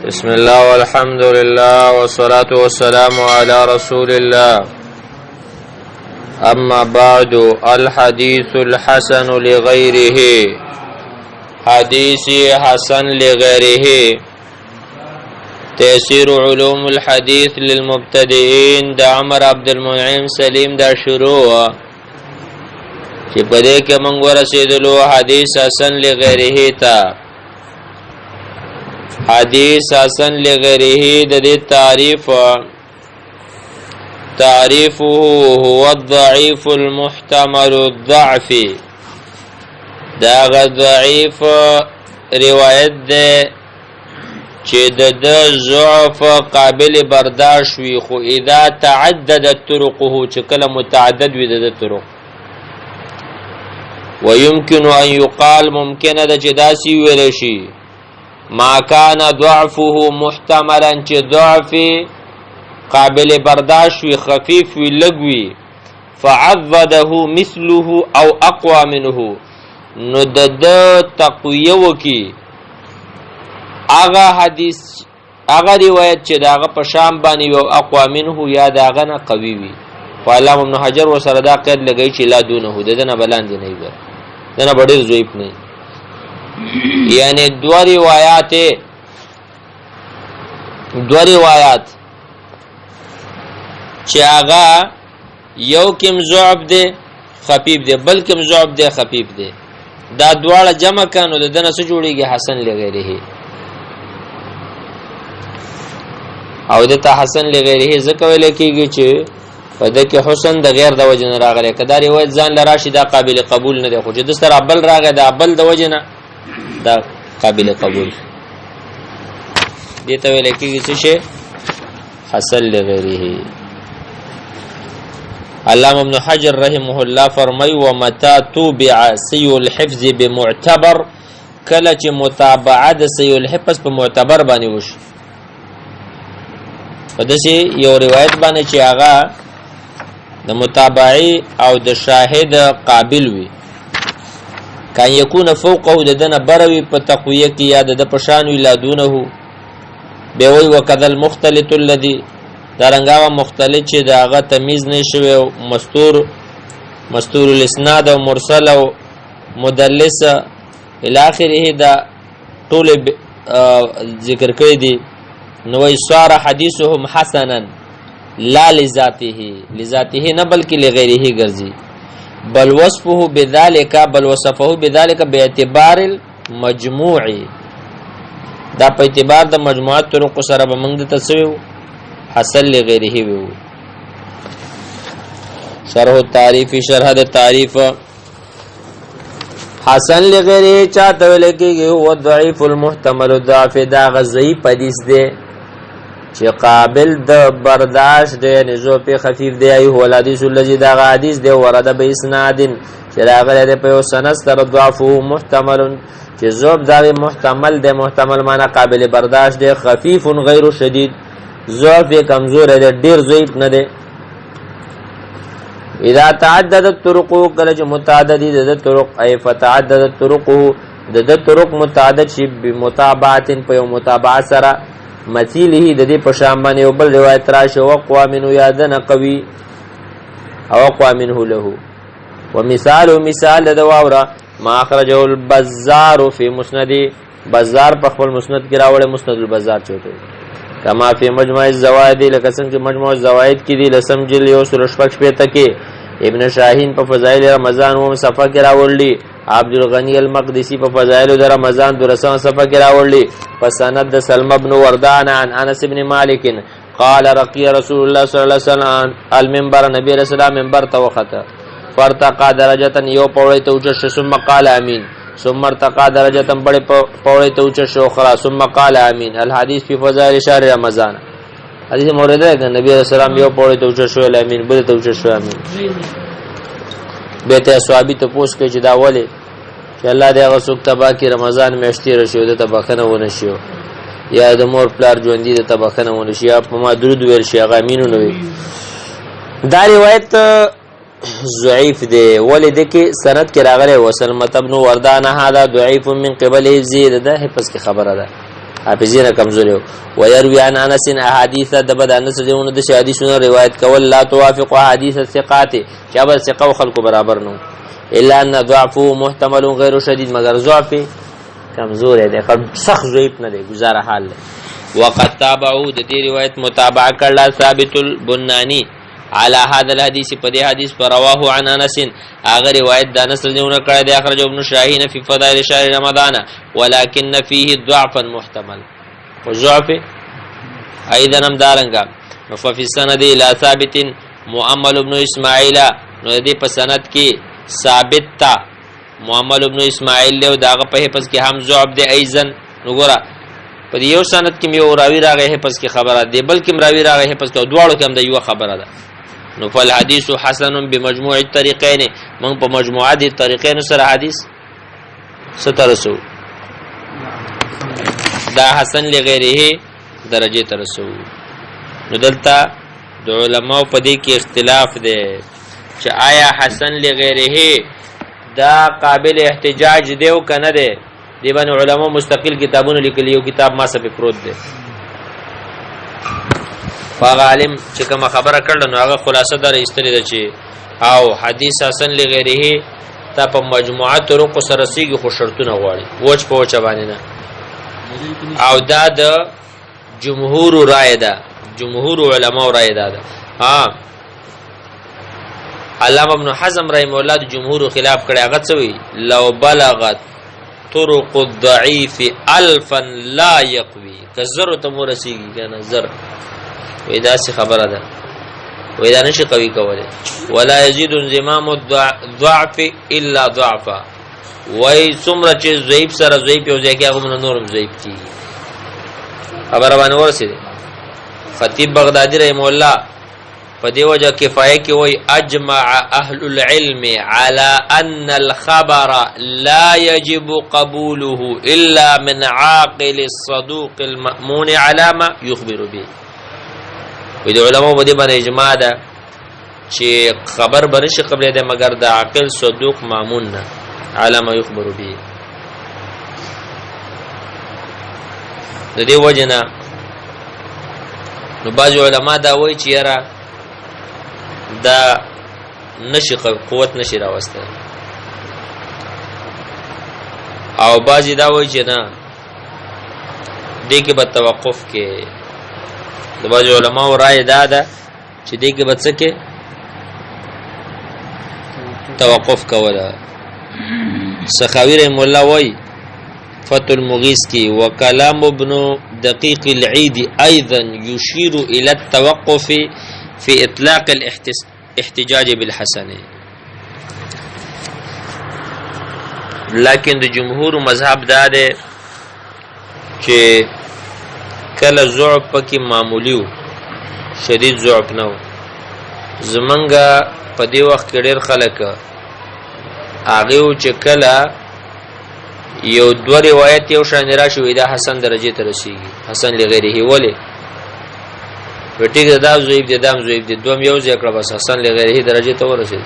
بسم الله والحمد لله والصلاة والسلام على رسول الله. أما بعد، الحديث الحسن لغيره، حديث حسن لغيره. تيسير علوم الحديث للمبتدئين دا عمر عبد المنعم سلیم دا شروع چې په دې کې موږ ورسېدلو حدیث حسن لغیره ته. حدیث حسن لغیره د دې تعریفه هو الضعيف المحتمل الضعف. دا ضعیف روایت ده چې د ضعف قابل برداشت وي، خو اذا تعددت طرقه چې کله متعدد وي د طرق. ويمكن ان يقال ممکن ده چې داسې ویل شي ما كان ضعفه محتملا، چې ضعف قابل برداشت وي، خفیف وي، لږ وي، فعضده مثله او اقوى منه، نو د تقویه وکي اغا حدیث اغا روایت چې داغه په شام باندې او اقوى منه یا داغه نه قوي وي. فعلامه ابن حجر وسره دا قید لګی چې لا دونه دنه بلاندې نه وي، دنه ډېر ضعیف نه، یعنی دو روایات چې هغه یو کم ضعف دی خفیف دی، بل کم ضعف دی خفیف دی، دا دواړه جمع کانو د دنه څه جوړیږي حسن لغیره. او د ته حسن لغیره ځکه ویل کېږي چې په دې کې حسن د غیر د وجه نه راغلی، کدا روایت ځان لراشي دا قابل قبول نه دی، خو چې د سره بل راغی دا بل د وجه نه دا قابل قبول. دې ته ویل کېږي چې حسن لغیره. علامه ابن حجر رحمه الله فرمای ومتى توبع سيء الحفظ بمعتبر، کله چې متابعه د سيء الحفظ په معتبر باندې وشي، په داسې یو روایت باندې چې هغه د متابعه او د شاهد قابل وي، کان یکون فوقه د دنه بروي په تقویه کې یا د پشان وی لا دونه به وی وکذا المختلط الذي دارنګا مختلط چې داغه تمیز نه شوی، مستور الاسناد او مرسل او مدلس الی اخره دا ټول ذکر کړی دي. نو صار حدیثهم حسنا لا لذاته نه بلکې لغیره ګرځي، بل وصفه بذلك بل وصفه بذلك باعتبار المجموع، دا په اعتبار د مجموعات طرق سره به موږ د تسویو حسن لغیره وو. شرح التعریف، شرح د تعریف حسن لغیره چاته ویل کېږي هو ضعیف المحتمل الضعف، دا ضعیف حدیث دی چې قابل د برداشت دی، نزو په خفیف دی. ای هو الحدیث الذي دا حدیث دی ورده به اسناد چې راغلی دی په یو سند سره ضعفه محتمل، چې ضعف دا محتمل دی، محتمل معنی قابل برداشت دی، خفیف غیر شدید، ضعف کمزور دی، ډیر ضعیف نه دی. اذا تعددت طرقه، کله چې متعدد دي د طرق، ای فتعددت طرقه د طرق متعدد شي بمتابعت په یو متابعه سره مثیله د دې په شان باندې یو بل روایت راشه وقوا منه یادن قوي او اقوا منه له. ومثال د واورا ما اخرجه البزار فی مسند، بزار په خپل مسند کې راوړی، مسند البزار چوته کما فی مجموع الزوائد، لکه څنګه چې مجموع الزوائد کې دی لسم جل یو سل شپږ شپېته کې ابن شاهین په فضائل رمضان و صفحه کې راوړلی، عبد الغنی المقدسی په فضائل د رمضان درسمه صفحه کې راوړلی، په سند د سلمہ بن وردان عن انس بن مالک قال رقي رسول الله صلی الله علیه وسلم المنبر، نبی رسول الله منبر ته وخته، فرتقى درجه یو پوړی ته اوچ شو، ثم قال امين، ثم ارتقى درجه بڑے پوړی ته اوچ شو، اخرى ثم قال امين. الحديث في فضائل شهر رمضان، حدیث مورد ده نبی رسول الله یو پوړی ته اوچ شو امين، بل ته اوچ شو امين. بیت اصحابی ته پوښ کې چې دا ولی چې الله دې هغه څوک تبا کې رمضان میاشتې راشي د تباخنه ونه شي، یا د مور پلار ژوندۍ د تباخنه ونه شي، یا په ما درود ویل شي هغه امینو نه وي. دا روایت ضعیف دی، ولی د کې سند کې راغلی وسلمة بن وردان هذا ضعیف من قبل زید، ده حفظ کې خبره ده، حافظین کمزوري او يروي عن انس احاديث دبد انس دونه د حدیثونو روایت کول لا توافق احاديث الثقات چې به ثقه خلکو برابر نو الا ان ضعفه محتمل غیر شدید مگر ضعف کمزور دی سخت ضعیف نه دی گزاره حال دی وقد تابعوا د دې روایت متابعه کړل ثابت البنانی على هذا الحديث په دې حدیث پر رواه عن انس اگر روایت د انس رضی کړه د اخرج ابن شاهین فی فضائل شهر رمضان ولكن فيه ضعفا محتمل وضعف ايضا هم دارنګا ففي السند الى ثابت مؤمل ابن اسماعیل نو دې په سند کې ثابت تا مؤمل ابن اسماعیل له داغه په پس کې هم ضعف دی ایزن وګوره په یو سند کې یو راوی راغی پس کې خبره دی بلکې راوی راغی پس کې دواړو کې هم د یو خبره ده نو فل حدیث حسن بمجموع الطريقين من په مجموعه دي طریقین سره حدیث سترسو دا حسن لغیره درجه ترسو نو دلته د علماء په دې کې اختلاف دی چې آیا حسن لغیره دا قابل احتجاج دی او کنه دی دی باندې علماء مستقل کتابونه لیکلي یو کتاب ما سره پروت دی فاغ عالم چې کوم خبره کړل نو هغه خلاصه در استری ده چې او حدیث حسن لغیره تا په مجموعه طرق سره سیږي خو شرطونه غواړي وچ په وچ باندې نه او دا د جمهور رائے ده جمهور علماء رائے ده علامه ابن حزم رحم الله د جمهور خلاف کړي هغه څه وی لو بلغت طرق الضعيف الفا لا يقوي کزر ته مرسیږي کنه زر وې دا څه خبره ده وې دا نشي قوي کوله ولا يزيد انضمام الضعف الا ضعفا وای څومره چې ضعیف سره ضعیف یو ځای کې هغه نورم ضعیف کی خبره باندې ورسېده خطیب بغدادي رحم الله په دی وجه کفایه کې وای اجمع اهل العلم على ان الخبر لا يجب قبوله الا من عاقل الصدوق المأمون على ما يخبر به وې د علماء په دې باندې اجماع ده چې خبر برش قبل ده مگر د عاقل صدوق مامون نه على ما يخبر به د دې وجنه نو بعض علما دا وایي چې یاره دا نشي قوت نشي راوسته او بعضی دا وایي چې نه دې کې به توقف کې د بعض علماء رائے دا ده چې دې کې به څه کې توقف کوله سخاوی رحم الله وایي فتح المغیث کی وکلام ابن دقیق العید ايضا يشير الى التوقف في اطلاق الاحتجاج بالحسن لیکن د جمهور مذهب دا ده چې کله ضعف پکې معمولی و شدید ضعف نه و زمونږ په دې وخت کې ډېر خلک هغه چې کله یو دو روایت یو شان راشي دا حسن درجه ته رسیږي حسن لغیره ولی وټیک دا ضعیف دي دام ضعیف دي دوم یو ځای کړه بس حسن لغیره درجه ته ورسید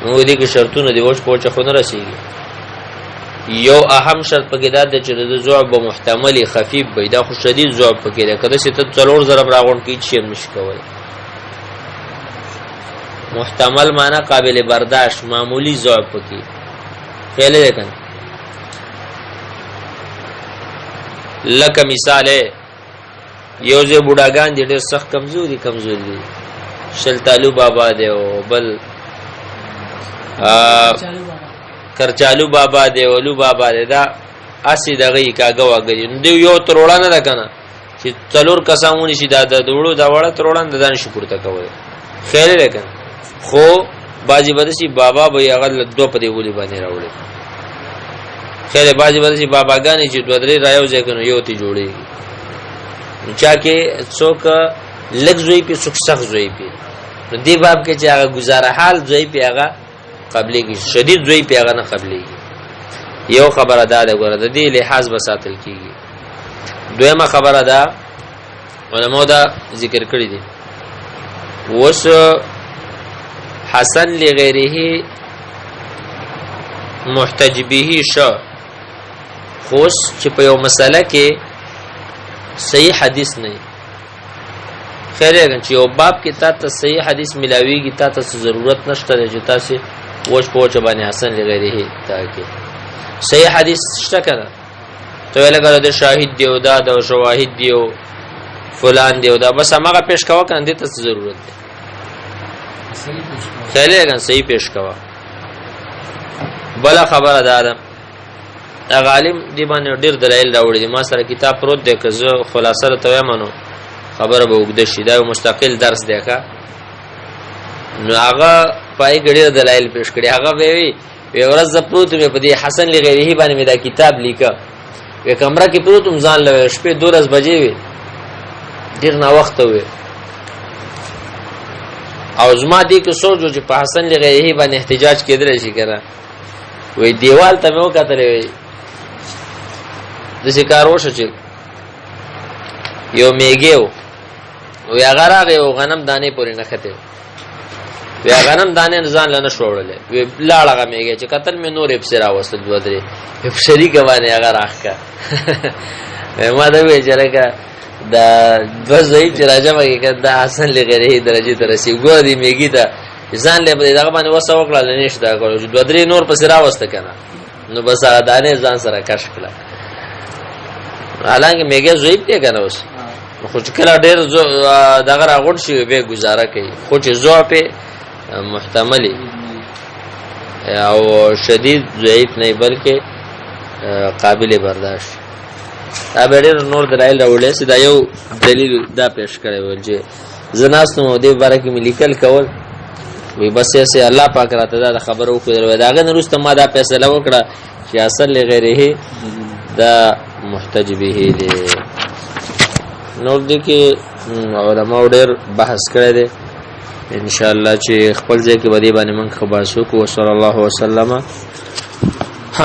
نو دې کې شرطونه دی وښ پوهچ خو نه رسیږي یو اهم شرط پکې دا د چې د ضعف به محتمل خفیف وي دا خو شدید ضعف پکې ده کله چې ته څلور ضرب راغون کې چی مش کول محتمل معنی قابل برداشت معمولی ضعف پکې خیال دې کنه لکه مثال یو ځای بوډاګان دي ډېر سخت کمزوري دي شلتالو بابا دی او بل کرچالو بابا دی ولو بابا دی دا اسی دغه کاګه واګي نو دی یو تروړه نه ده کنه چې څلور کسامونی شي دا د وړو دا وړه تروړه د دان شکرته کوي خیر لکه خو باجی بدسي بابا به هغه دو په دی ولي باندې راوړي خیر باجی بدسي باباګانی چې دوه درې رايو ځکه نو یو تی جوړي چا کې څوک لګزوي په سخت زوي په نو دی باب کې چې هغه گزاره حال زوي په هغه قبلي کې شدید زوي په هغه نه قبلي یو خبره ده غره د دې لحاظ بساتل کیږي دویمه خبره ده علماء دا ذکر کړی دي وس حسن لغیره محتج به شو خوش چې په یو مسله کې صحیح حدیث نه خیر اگر چې یو باب کې تاسو صحیح حدیث ملاویږي تاسو ضرورت نشته چې تاسو وښ پوهچ باندې حسن لغیره تاکي صحیح حدیث شته کنه ته لګره د شاهد دی او دا د شواهد دی او فلان دی او دا بس هغه پیش کاوه کنه دې ته ضرورت دی خیر اگر صحیح پیش کاوه بلا خبره ده عالم دی باندې ډیر دلایل راوړي ما سره کتاب پروت دی که زه خلاصه ته ومنو خبره به وګد شي دا مستقل درس دی ښا نو هغه پای ګډیر دلایل پیش کړي هغه وی ورځ پروت مې په دې حسن لغیره باندې مې دا کتاب لیکه وی کمره کې پروت ځان لوي شپې 2 بجې وي ډیر نا وخت وي او زما دې کې سوچو چې په حسن لغیره باندې احتجاج کېدل شي کنه وی دیوال ته مې وکړلې د شکارو شو چې یو میګیو وی هغه راغی او غنم دانې پورې نه خته وی غنم دانې ځان لنه شوړلې وی لاړه میګی چې قتل مې نور ابصرا وسل دوه درې ابصری کوانه هغه راخکا ما دا وی چې راګه دا دوه ځای چې راځم کې دا حسن لغیره درجه ته رسی ګور دی میګی ته ځان له دغه باندې وسه وکړه نشته کولو چې دوه درې نور پسې راوسته کنه نو بس هغه دانې ځان سره کش کړه حالانکه میګه ضعیف دی کنه اوس خو چې کله ډېر دغه راغون شي به گزاره کوي خو چې ضعف محتملی او شدید ضعیف نه بلکې قابل برداشت دا ډېر نور دلایل راوړل سي دا یو دلیل دا پیش کړی ول چې زناستو دې باره کې ملیکل کول وی بس ایسے الله پاک راته دا خبرو خو درو داغه نورسته ما دا فیصله وکړه چې اصل لغیره دا محتج به دی نور دي کې علماء ډېر بحث کړی دی ان شاء الله چې خپل ځای کې بدی باندې من خبر شو کو صلی الله وسلم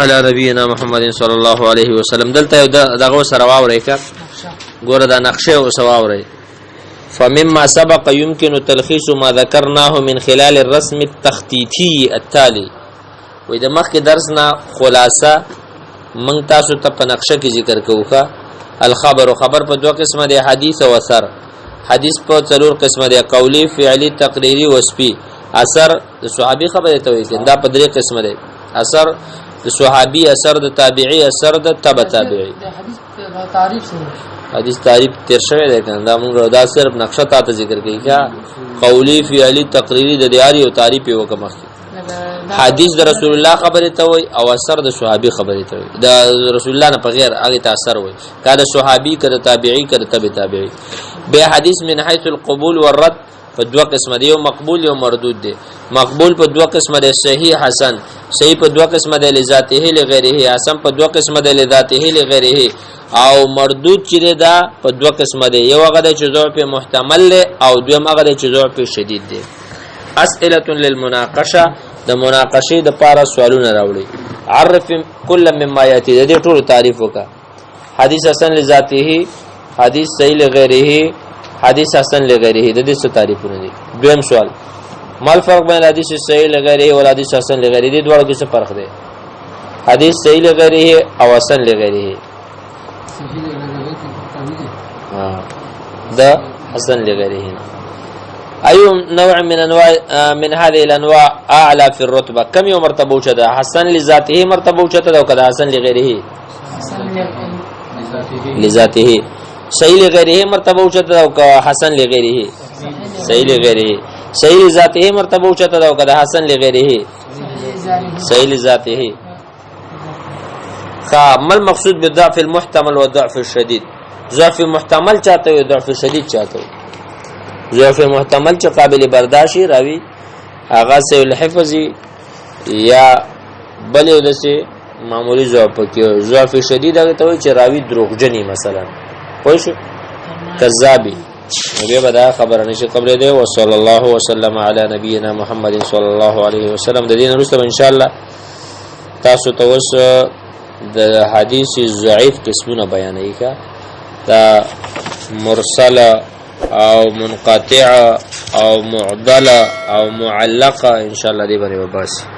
علی نبینا محمد صلی الله علیه وسلم دلته دغه سره واوري کا ګوره دا نقشه او سواوري فمما سبق يمكن تلخيص ما ذكرناه من خلال الرسم التخطيطي التالي وإذا مخکې درسنا خلاصه من تاسو ته په نقشه کې ذکر کوخه الخبر خبر په دوه قسمه دي حدیث او اثر حدیث په څلور قسمه دي قولی فعلی تقریری وصفی اثر د صحابي خبره ته وایي دا په درې قسمه دي اثر د صحابي اثر د تابعی اثر د تبع تابعی حدیث تعریف سره حدیث تعریف تیر شوی دی کنه دا موږ دا صرف نقشه ته ذکر کوي کیا قولی فعلی تقریری د دیاری او تعریف یو کومه حدیث د رسول الله خبره ته وای او اثر د صحابي خبره ته وای د رسول الله نه په غیر هغه تاثر وای کله صحابي کله تابعی کله تبع تابعی به حدیث من حيث القبول والرد په دوه قسمه دی یو مقبول یو مردود دی مقبول په دوه قسمه دی صحیح حسن صحیح په دوه قسمه دی لذاته لغیره حسن په دوه قسمه دی لذاته لغیره او مردود چې دا په دوه قسمه دی یو هغه د ضعف محتمل او دویم هغه د ضعف شدید دی اسئله للمناقشه د مناقشه د پاره سوالونه راوړي عرف كل مما ياتي د ټولو تعریف وکا حدیث حسن لذاته حدیث صحیح لغیره حدیث حسن لغیره د دې څه تعریفونه دي دویم سوال ما الفرق بین حدیث صحیح لغیره او حدیث حسن لغیره دي دوه کې څه فرق دی حدیث صحیح لغیره او حسن لغیره ده حسن لغيره أي نوع من أنواع من هذه الأنواع أعلى في الرتبة كم يوم مرتبة وشده حسن لذاته مرتبة وشده وكذا حسن لغيره لذاته صحيح لغيره مرتبة وشده وكذا حسن لغيره صحيح لغيره صحيح لذاته مرتبة وشده وكذا حسن لغيره صحيح لذاته ما المقصود بالضعف المحتمل والضعف الشديد ضعف محتمل چاہتے ہو ضعف شدید چاہتے ہو ضعف محتمل چا قابل برداشی راوی آغاز سے الحفظی یا بلی دسے معمولی ضعف کیو ضعف شدید آگے تو چا راوی دروغجنی مثلا خوش کذابی نبی بدا خبر نشی قبل دے وصلی اللہ وسلم علی نبینا محمد صلی اللہ علیہ وسلم دین رسول انشاءاللہ تاسو توس د حدیث ضعیف قسمونه بیانوي کا دا مرسل او منقطع او معضل او معلقه ان شاء الله دې باندې وباسي